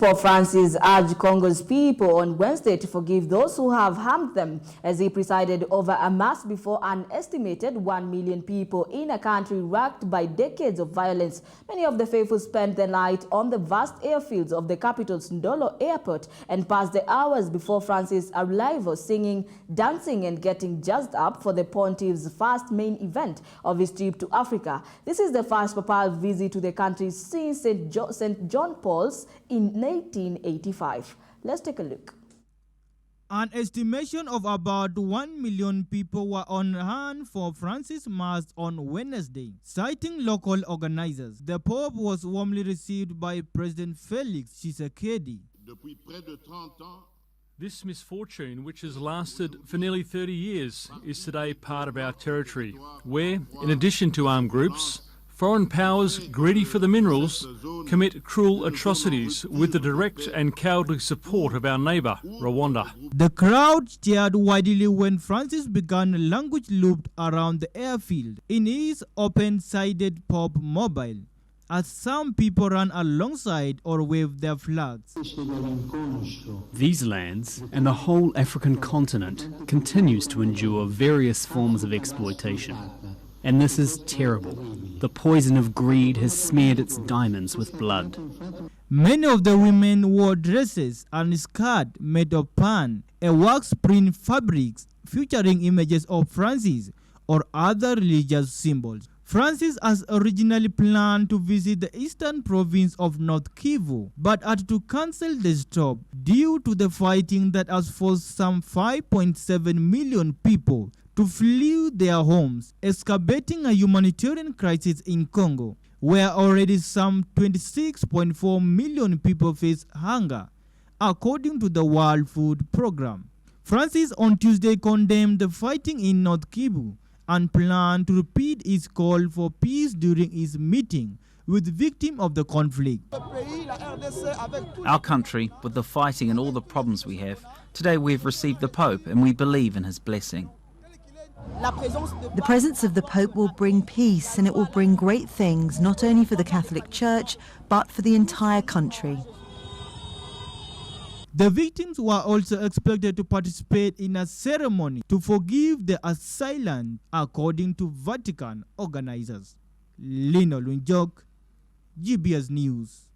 Pope Francis urged Congo's people on Wednesday to forgive those who have harmed them as he presided over a mass before an estimated 1 million people in a country racked by decades of violence. Many of the faithful spent the night on the vast airfields of the capital's Ndolo airport and passed the hours before Francis' arrival singing, dancing and getting jazzed up for the pontiff's first main event of his trip to Africa. This is the first papal visit to the country since St. John Paul's in 1885. Let's take a look. An estimation of about 1 million people were on hand for Francis' Mass on Wednesday. Citing local organizers, the Pope was warmly received by President Felix Tshisekedi. This misfortune, which has lasted for nearly 30 years, is today part of our territory, where, in addition to armed groups, foreign powers greedy for the minerals commit cruel atrocities with the direct and cowardly support of our neighbour, Rwanda. The crowd cheered widely when Francis began a language loop around the airfield in his open-sided Pope mobile, as some people ran alongside or waved their flags. These lands and the whole African continent continues to endure various forms of exploitation. And this is terrible. The poison of greed has smeared its diamonds with blood. Many of the women wore dresses and skirts made of pan and wax print fabrics featuring images of Francis or other religious symbols. Francis has originally planned to visit the eastern province of North Kivu, but had to cancel the stop due to the fighting that has forced some 5.7 million people to flee their homes, exacerbating a humanitarian crisis in Congo, where already some 26.4 million people face hunger, according to the World Food Programme. Francis on Tuesday condemned the fighting in North Kivu and planned to repeat his call for peace during his meeting with victims of the conflict. Our country, with the fighting and all the problems we have, today we've received the Pope and we believe in his blessing. The presence of the Pope will bring peace, and it will bring great things, not only for the Catholic Church, but for the entire country. The victims were also expected to participate in a ceremony to forgive the assailants, according to Vatican organizers. Lino Lunjok, GBS News.